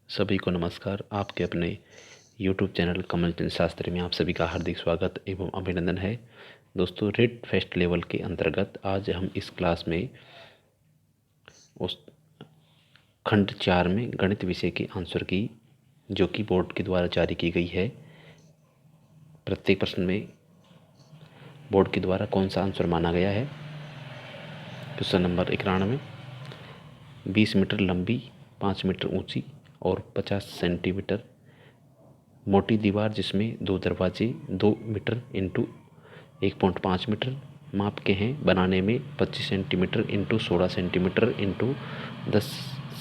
सभी को नमस्कार। आपके अपने YouTube चैनल कमल चंद शास्त्री में आप सभी का हार्दिक स्वागत एवं अभिनंदन है। दोस्तों, रेड फेस्ट लेवल के अंतर्गत आज हम इस क्लास में उस खंड 4 में गणित विषय के आंसर की, जो कि बोर्ड के द्वारा जारी की गई है। प्रत्येक प्रश्न में बोर्ड के द्वारा कौन सा आंसर माना गया है। क्वेश्चन नंबर 91, 20 मीटर लंबी, 5 मीटर ऊंची और 50 सेंटीमीटर मोटी दीवार जिसमें 2 दरवाजे 2 मीटर इंटू 1.5 मीटर माप के हैं, बनाने में 25 centimetre into 16 centimetre into 10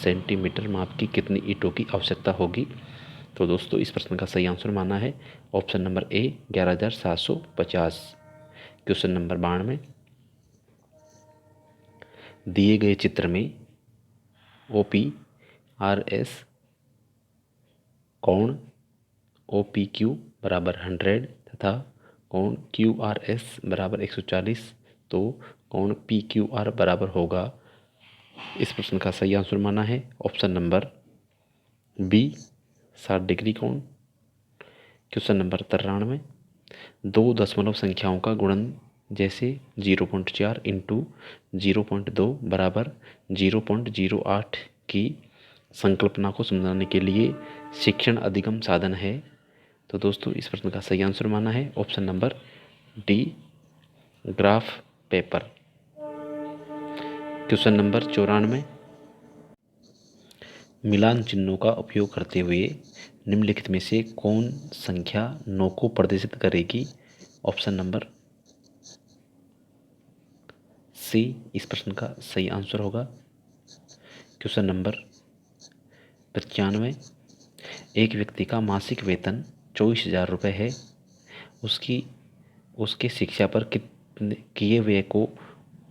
centimetre माप की कितनी ईंटों की आवश्यकता होगी। तो दोस्तों, इस प्रश्न का सही आंसर माना है ऑप्शन नंबर ए 11,750। क्वेश्चन नंबर 92, दिए गए चित्र में OPRS कोण OPQ बराबर 100 तथा कोण QRS बराबर 140, तो कोण PQR बराबर होगा। इस प्रश्न का सही आंसर माना है ऑप्शन नंबर बी 60 डिग्री कोण। क्वेश्चन नंबर 93, दो दशमलव संख्याओं का गुणन जैसे 0.4 इंटू 0.2 बराबर 0.08 की संकल्पना को समझाने के लिए शिक्षण अधिगम साधन है। तो दोस्तों, इस प्रश्न का सही आंसर माना है option number D graph paper. Question number 94, मिलान चिन्हों का उपयोग करते हुए निम्नलिखित में से कौन संख्या 9 को प्रदर्शित करेगी। ऑप्शन नंबर सी इस प्रश्न का सही आंसर होगा। क्वेश्चन नंबर 95, एक व्यक्ति का मासिक वेतन 24,000 रुपये है। उसके शिक्षा पर किए व्यय को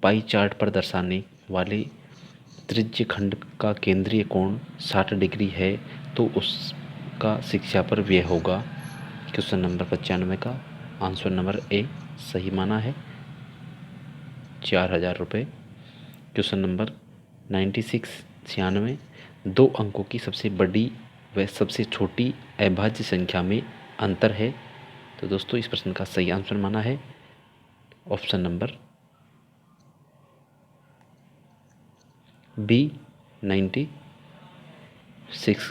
पाई चार्ट पर दर्शाने वाले त्रिज्य खंड का केंद्रीय कोण 60 डिग्री है, तो उसका शिक्षा पर व्यय होगा। क्वेश्चन नंबर 95 का आंसर नंबर ए सही माना है 4,000 रुपये। क्वेश्चन नंबर 96 दो अंकों की सबसे बड़ी व सबसे छोटी अभाज्य संख्या में अंतर है। तो दोस्तों, इस प्रश्न का सही आंसर माना है ऑप्शन नंबर बी 96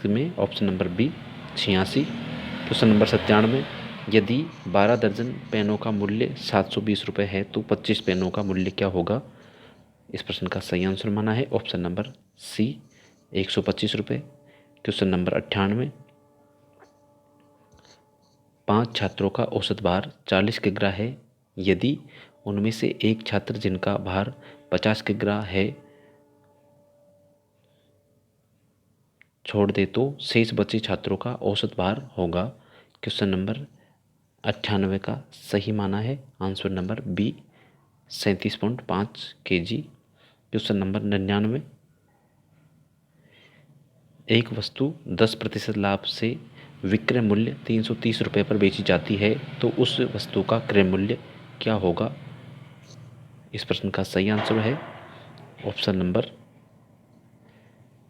में option number B 86। Question number 97, यदि 12 दर्जन पेनों का मूल्य 720 रुपये है तो 25 पेनों का मूल्य क्या होगा। इस प्रश्न का सही आंसर माना है ऑप्शन नंबर सी 125 रुपये। क्वेश्चन नंबर 98, 5 छात्रों का औसत भार 40 किग्रा है। यदि उनमें से एक छात्र जिनका भार 50 किग्रा है छोड़ दे तो शेष बचे छात्रों का औसत भार होगा। क्वेश्चन नंबर 98 का सही माना है answer number B 37.5 kg। Question number 99, एक वस्तु 10% लाभ से विक्रय मूल्य 330 रुपये पर बेची जाती है, तो उस वस्तु का क्रय मूल्य क्या होगा। इस प्रश्न का सही आंसर है ऑप्शन नंबर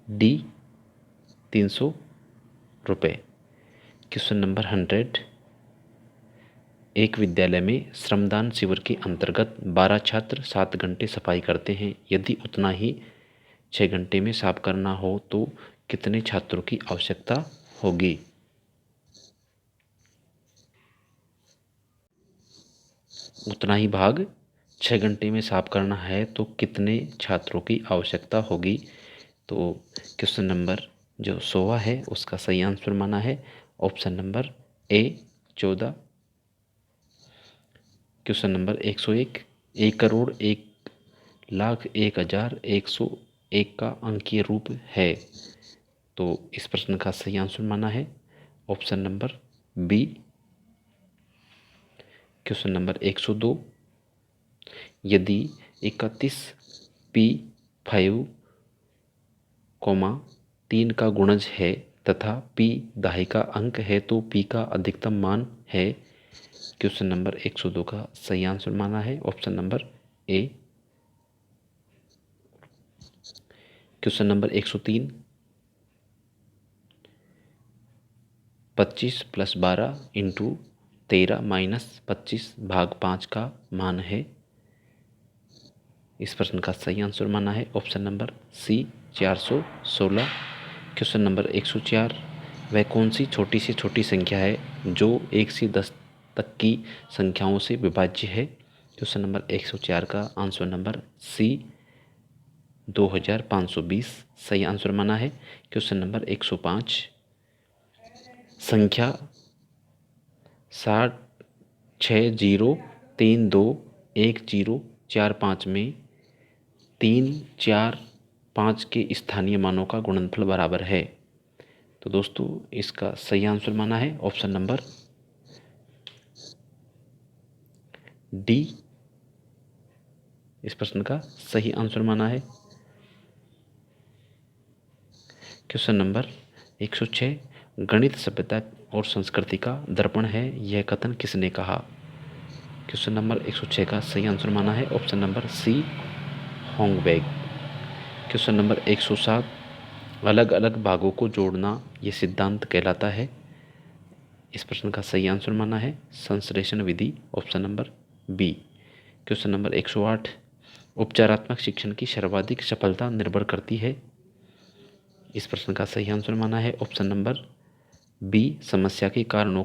डी 300 रुपये। क्वेश्चन नंबर 100, एक विद्यालय में श्रमदान शिविर के अंतर्गत 12 छात्र 7 घंटे सफाई करते हैं। यदि उतना ही 6 घंटे में साफ करना हो तो कितने छात्रों की आवश्यकता होगी। उतना ही भाग 6 घंटे में साफ करना है तो कितने छात्रों की आवश्यकता होगी। तो क्वेश्चन नंबर जो 16 है उसका सही आंसर माना है ऑप्शन नंबर ए 14। क्वेश्चन नंबर 101, 1,01,01,101 का अंकीय रूप है, तो इस प्रश्न का सही आंसर माना है option number B. Question number 102, यदि 31 P5, 3 का गुणज है तथा P दहाई का अंक है तो P का अधिकतम मान है। क्वेश्चन नंबर 102 का सही आंसर माना है option number A. Question number 103, 25 + 12 × 13 - 25 भाग 5 का मान है। इस प्रश्न का सही आंसर माना है option number C 416। Question number 104, वह कौन सी छोटी से छोटी संख्या है जो 1 से 10 तक की संख्याओं से विभाज्य है। क्वेश्चन नंबर 104 का आंसर नंबर सी 2520 सही आंसर माना है। क्वेश्चन नंबर 105, संख्या 60321045 में 3, 4, 5 के स्थानीय मानों का गुणनफल बराबर है। तो दोस्तों इसका सही आंसर माना है ऑप्शन नंबर डी। इस प्रश्न का सही आंसर माना है। क्वेश्चन नंबर 106, गणित सभ्यता और संस्कृति का दर्पण है, यह कथन किसने कहा। क्वेश्चन नंबर 106 का सही आंसर माना है ऑप्शन नंबर सी होंगबेक। क्वेश्चन नंबर 107, अलग अलग भागों को जोड़ना यह सिद्धांत कहलाता है। इस प्रश्न का सही आंसर माना है संश्लेषण विधि option number B. Question number 108, उपचारात्मक शिक्षण की सर्वाधिक सफलता निर्भर करती है। इस प्रश्न का सही आंसर माना है ऑप्शन नंबर बी, समस्या के कारणों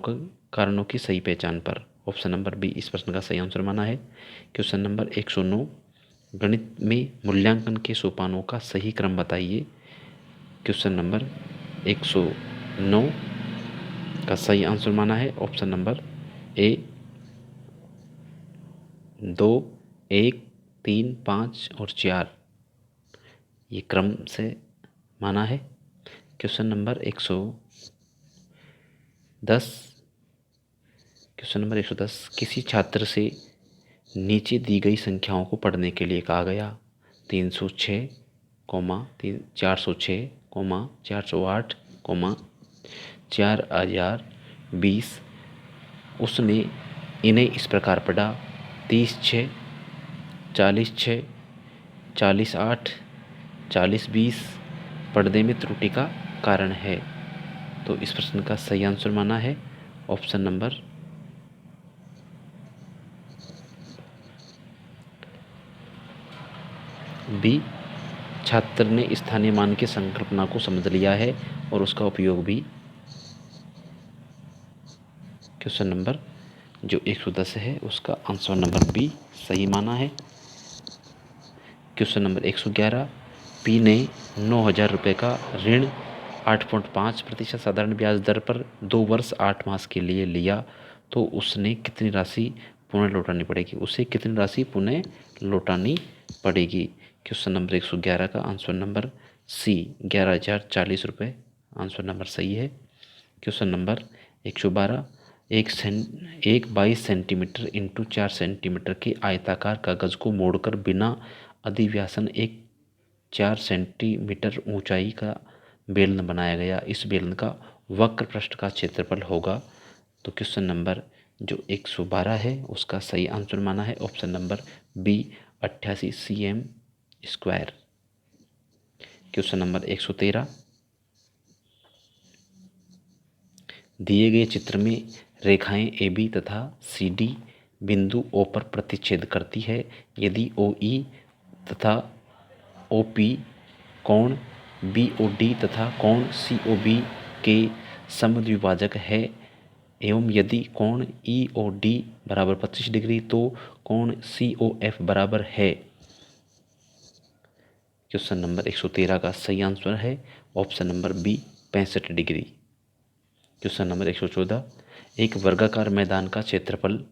की सही पहचान पर। ऑप्शन नंबर बी इस प्रश्न का सही आंसर माना है। क्वेश्चन नंबर 109, गणित में मूल्यांकन के सोपानों का सही क्रम बताइए। क्वेश्चन नंबर 109 का सही आंसर माना है ऑप्शन नंबर ए 2, 1, 3, 5 और 4, ये क्रम से माना है। क्वेश्चन नंबर 110, किसी छात्र से नीचे दी गई संख्याओं को पढ़ने के लिए कहा गया। 306, 406, 408, 4020। उसने इन्हें इस प्रकार पढ़ा: 30/6, 40/6, 40/8, 40/20 पढ़ने में त्रुटि का कारण है। तो इस प्रश्न का सही आंसर माना है ऑप्शन नंबर बी, छात्र ने स्थानीय मान की संकल्पना को समझ लिया है और उसका उपयोग भी। क्वेश्चन नंबर जो 110 है उसका आंसर नंबर बी सही माना है। क्वेश्चन नंबर 111, पी ने 9,000 रुपये का ऋण 8.5% साधारण ब्याज दर पर 2 वर्ष 8 मास के लिए लिया, तो उसने कितनी राशि पुनः लौटानी पड़ेगी, उसे कितनी राशि पुनः लौटानी पड़ेगी। क्वेश्चन नंबर 111 का आंसर नंबर सी 11,040 रुपये आंसर नंबर सही है। क्वेश्चन नंबर 112, एक 22 सेंटीमीटर इंटू 4 सेंटीमीटर के आयताकार कागज को मोड़कर बिना अधिव्यासन एक 4 सेंटीमीटर ऊंचाई का बेलन बनाया गया। इस बेलन का वक्र पृष्ठ का क्षेत्रफल होगा। तो क्वेश्चन नंबर जो 112 है उसका सही आंसर माना है option number B 88 cm²। Question number 113, दिए गए चित्र में रेखाएं AB तथा CD बिंदु O पर प्रतिच्छेद करती है। यदि OE तथा OP कोण BOD तथा कोण COB के समद्विभाजक है एवं यदि कोण EOD बराबर 25 डिग्री तो कोण COF बराबर है। क्वेश्चन नंबर 113 का सही आंसर है option number B 65 degree. Question number 114, एक वर्गाकार मैदान का क्षेत्रफल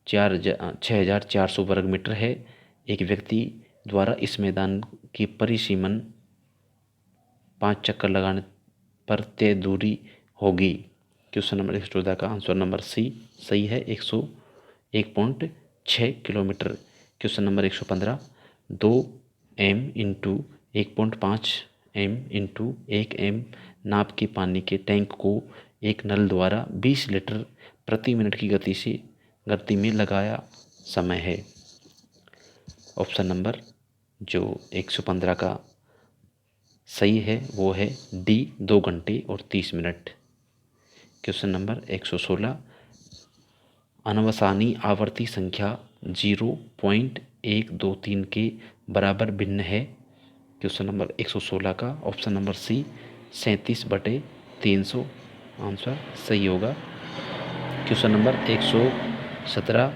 6,400 वर्ग मीटर है। एक व्यक्ति द्वारा इस मैदान की परिसीमन 5 चक्कर लगाने पर तय दूरी होगी। क्वेश्चन नंबर 114 का आंसर नंबर सी सही है 101.6 kilometre. Question number 115, 2m × 1.5 m × 1 m नाप के पानी के टैंक को एक नल द्वारा 20 लीटर प्रति मिनट की गति में लगाया समय है। ऑप्शन नंबर जो 115 का सही है वो है डी 2 घंटे और 30 मिनट। क्वेश्चन नंबर 116, अनवसानी आवर्ती संख्या 0.123 के बराबर भिन्न है। क्वेश्चन नंबर 116 का ऑप्शन नंबर सी 37/300 आंसर सही होगा। क्वेश्चन नंबर 117,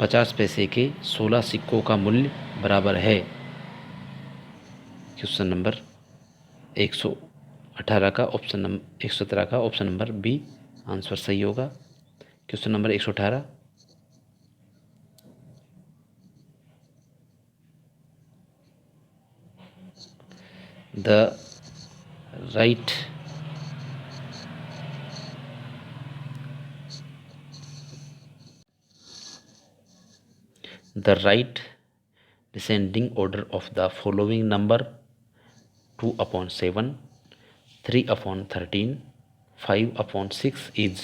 50 पैसे के 16 सिक्कों का मूल्य बराबर है। क्वेश्चन नंबर 118 का ऑप्शन नंबर 117 का ऑप्शन नंबर बी आंसर सही होगा। Question number 118, the right descending order of the following number 2/7, 3/13, 5/6 is.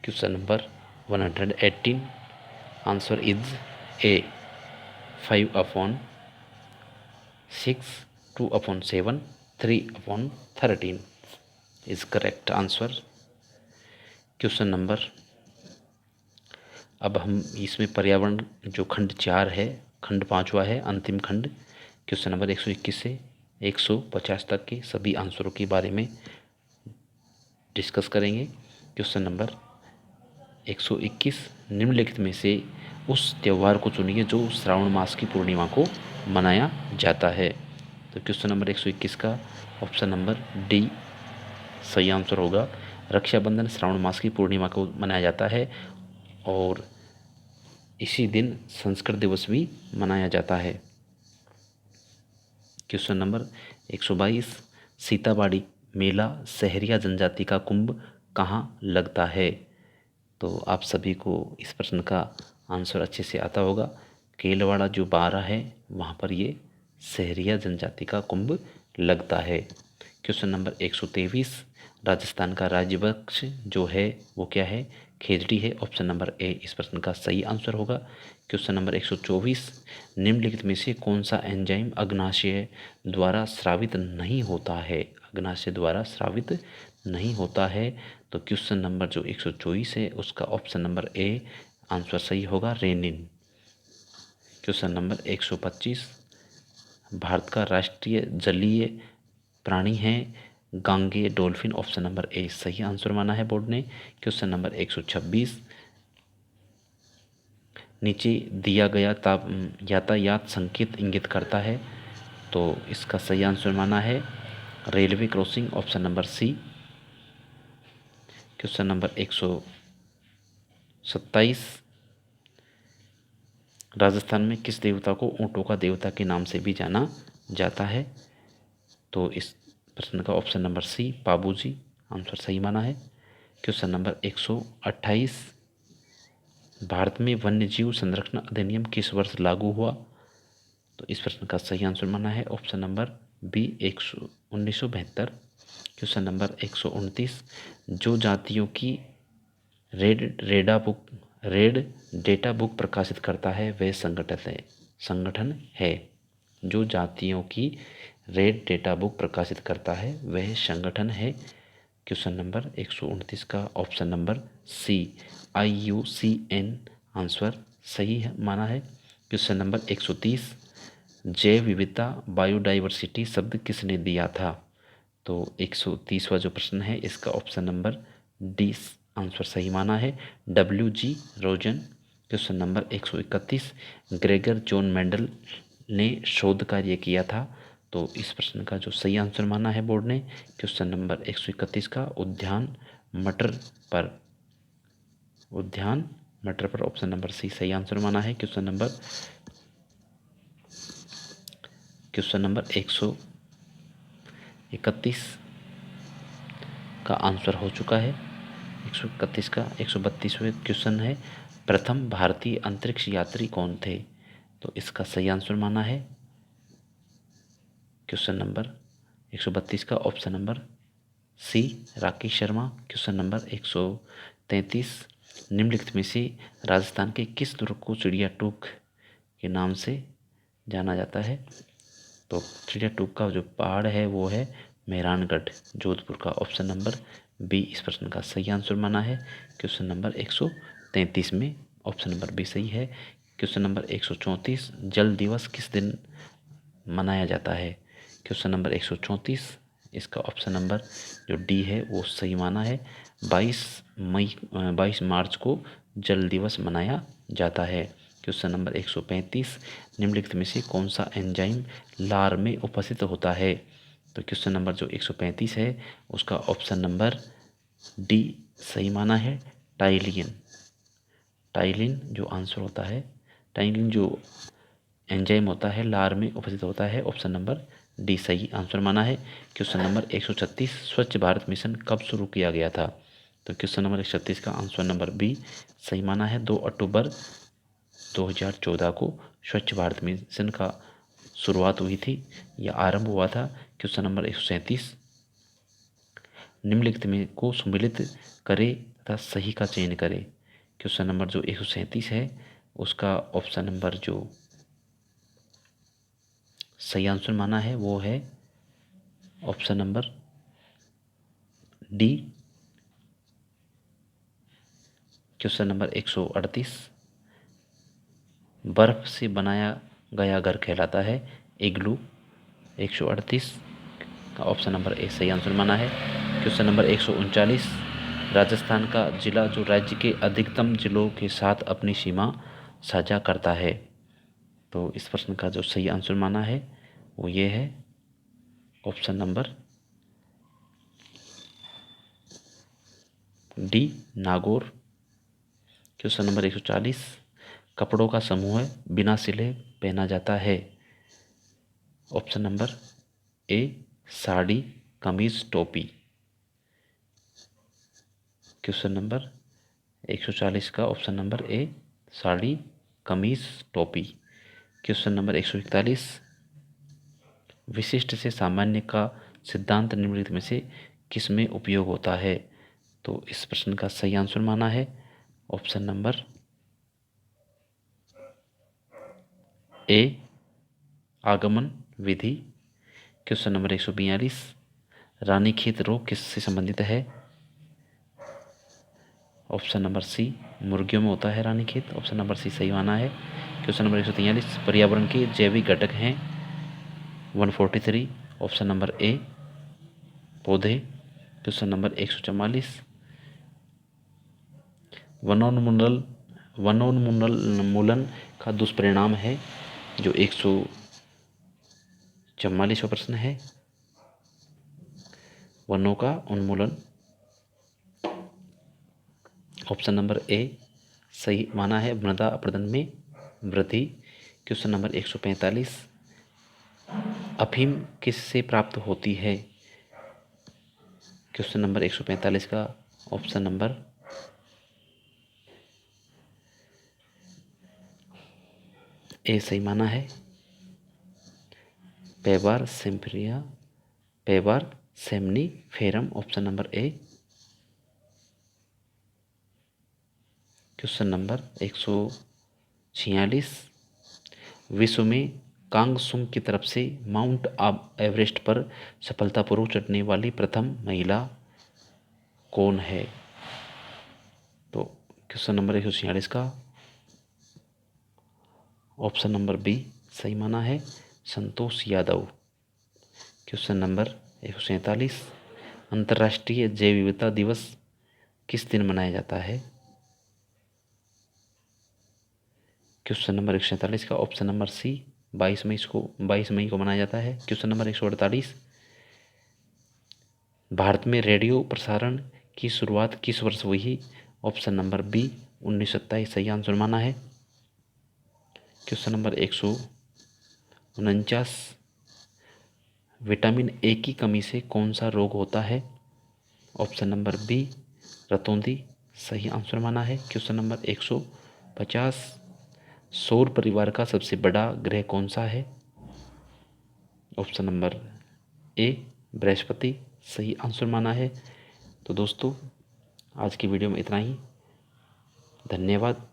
Question number 118 answer is a 5/6, 2/7, 3/13 is correct answer. Question number, अब हम इसमें पर्यावरण जो खंड 4 है, खंड 5वां है, अंतिम खंड, क्वेश्चन नंबर 121 से 150 तक के सभी आंसरों के बारे में डिस्कस करेंगे। क्वेश्चन नंबर 121, निम्नलिखित में से उस त्यौहार को चुनिए जो श्रावण मास की पूर्णिमा को मनाया जाता है। तो क्वेश्चन नंबर 121 का ऑप्शन नंबर डी सही आंसर होगा। रक्षाबंधन श्रावण मास की पूर्णिमा को मनाया जाता है और इसी दिन संस्कृत दिवस भी मनाया जाता है। क्वेश्चन नंबर 122, सीताबाड़ी मेला सहरिया जनजाति का कुंभ कहाँ लगता है। तो आप सभी को इस प्रश्न का आंसर अच्छे से आता होगा। केलवाड़ा जो बारा है वहाँ पर ये सहरिया जनजाति का कुंभ लगता है। क्वेश्चन नंबर 123, राजस्थान का राज्य वृक्ष जो है वो क्या है, खेजड़ी है। ऑप्शन नंबर ए इस प्रश्न का सही आंसर होगा। क्वेश्चन नंबर 124, निम्नलिखित में से कौन सा एंजाइम अग्नाशय द्वारा स्रावित नहीं होता है। अग्नाशय द्वारा स्रावित नहीं होता है। तो क्वेश्चन नंबर जो 124 है उसका ऑप्शन नंबर ए आंसर सही होगा, रेनिन। क्वेश्चन नंबर 125, भारत का राष्ट्रीय जलीय प्राणी है गांगे डॉल्फिन। ऑप्शन नंबर ए सही आंसर माना है बोर्ड ने। क्वेश्चन नंबर 126, नीचे दिया गया यातायात संकेत इंगित करता है। तो इसका सही आंसर माना है railway crossing. Option number C. Question number 127, Rajasthan में किस देवता को ऊँटों का देवता के नाम से भी जाना जाता है। तो इस प्रश्न का option number C Pabuji answer सही माना है। क्वेश्चन नंबर 128, भारत में वन्यजीव संरक्षण अधिनियम किस वर्ष लागू हुआ। तो इस प्रश्न का सही आंसर माना है option number B 1972। Question number 129, जो जातियों की रेड डेटा बुक प्रकाशित करता है वह संगठन है। जो जातियों की रेड डेटा बुक प्रकाशित करता है वह संगठन है। क्वेश्चन नंबर 129 का option number C IUCN answer सही है माना है। क्वेश्चन नंबर 130, जैव विविधता बायोडाइवर्सिटी शब्द किसने दिया था। तो 130वां जो प्रश्न है इसका ऑप्शन नंबर डी आंसर सही माना है, WG Rosen. Question number 131, Gregor John Mendel ने शोध कार्य किया था। तो इस प्रश्न का जो सही आंसर माना है बोर्ड ने, क्वेश्चन नंबर 131 का उद्यान मटर पर ऑप्शन नंबर सी सही आंसर माना है। क्वेश्चन नंबर 131 का आंसर हो चुका है। 131 का 132वें क्वेश्चन है, प्रथम भारतीय अंतरिक्ष यात्री कौन थे। तो इसका सही आंसर माना है क्वेश्चन नंबर 132 का option number C Rakesh Sharma. Question number 133, निम्नलिखित में से राजस्थान के किस दुर्ग को चिड़िया टूक के नाम से जाना जाता है। तो चिड़िया टूक का जो पहाड़ है वो है मेहरानगढ़ जोधपुर का। ऑप्शन नंबर बी इस प्रश्न का सही आंसर माना है। क्वेश्चन नंबर 133 में ऑप्शन नंबर बी सही है। क्वेश्चन नंबर 134, जल दिवस किस दिन मनाया जाता है? क्वेश्चन नंबर 134, इसका ऑप्शन नंबर जो डी है वो सही माना है। 22 मार्च को जल दिवस मनाया जाता है। क्वेश्चन नंबर 135, निम्नलिखित में से कौन सा एंजाइम लार में उपस्थित होता है? तो क्वेश्चन नंबर जो 135 है उसका ऑप्शन नंबर डी सही माना है, टाइलिन। टाइलिन जो आंसर होता है, टाइलिन जो एंजाइम होता है लार में उपस्थित होता है, ऑप्शन नंबर डी सही आंसर माना है। क्वेश्चन नंबर 136, स्वच्छ भारत मिशन कब शुरू किया गया था? तो क्वेश्चन नंबर 136 का आंसर नंबर बी सही माना है। 2 अक्टूबर 2014 को स्वच्छ भारत मिशन का शुरुआत हुई थी या आरंभ हुआ था। क्वेश्चन नंबर 137, निम्नलिखित में को सम्मिलित करे तथा सही का चयन करे। क्वेश्चन नंबर जो 137 है उसका ऑप्शन नंबर जो सही आंसर माना है वो है option number D. Question number 138, बर्फ से बनाया गया घर कहलाता है इग्लू। 138 का ऑप्शन नंबर ए सही आंसर माना है। क्वेश्चन नंबर 139, राजस्थान का जिला जो राज्य के अधिकतम जिलों के साथ अपनी सीमा साझा करता है। तो इस प्रश्न का जो सही आंसर माना है वो ये है option number D, Nagaur. Question number 140, कपड़ों का समूह है बिना सिले पहना जाता है। ऑप्शन नंबर ए, साड़ी, कमीज, टोपी। क्वेश्चन नंबर 140 का ऑप्शन नंबर ए, साड़ी, कमीज, टोपी। क्वेश्चन नंबर 141, विशिष्ट से सामान्य का सिद्धांत निम्नलिखित में से किस में उपयोग होता है? तो इस प्रश्न का सही आंसर माना है ऑप्शन नंबर ए, आगमन विधि। क्वेश्चन नंबर 142, रानीखेत रोग किससे संबंधित है? ऑप्शन नंबर सी, मुर्गियों में होता है रानीखेत। ऑप्शन नंबर सी सही माना है। क्वेश्चन नंबर 143, पर्यावरण के जैविक घटक हैं 143। ऑप्शन नंबर ए, पौधे। क्वेश्चन नंबर 144, वनोन्मूलन का दुष्परिणाम है जो 144वां प्रश्न है। वनों का उन्मूलन, ऑप्शन नंबर ए सही माना है, मृदा अपरदन में वृद्धि। क्वेश्चन नंबर 145, अफीम किससे प्राप्त होती है? क्वेश्चन नंबर 145 का ऑप्शन नंबर ए सही माना है, पेबार सिम्फरिया, पेबार सेमनीफेरम। Option number A. Question number 146, विश्व में कांगसुंग की तरफ से माउंट एवरेस्ट पर सफलतापूर्वक चढ़ने वाली प्रथम महिला कौन है? तो क्वेश्चन नंबर 146 का ऑप्शन नंबर बी सही माना है, संतोष यादव। क्वेश्चन नंबर 147, अंतर्राष्ट्रीय जैव विविधता दिवस किस दिन मनाया जाता है? क्वेश्चन नंबर 147 का ऑप्शन नंबर सी, 22 मई को मनाया जाता है। क्वेश्चन नंबर 148, भारत में रेडियो प्रसारण की शुरुआत किस वर्ष हुई? ऑप्शन नंबर बी, 1927 सही आंसर माना है। क्वेश्चन नंबर 149, विटामिन ए की कमी से कौन सा रोग होता है? ऑप्शन नंबर बी, रतौंधी सही आंसर माना है। क्वेश्चन नंबर 150, सौर परिवार का सबसे बड़ा ग्रह कौन सा है? ऑप्शन नंबर ए, बृहस्पति सही आंसर माना है। तो दोस्तों आज की वीडियो में इतना ही। धन्यवाद।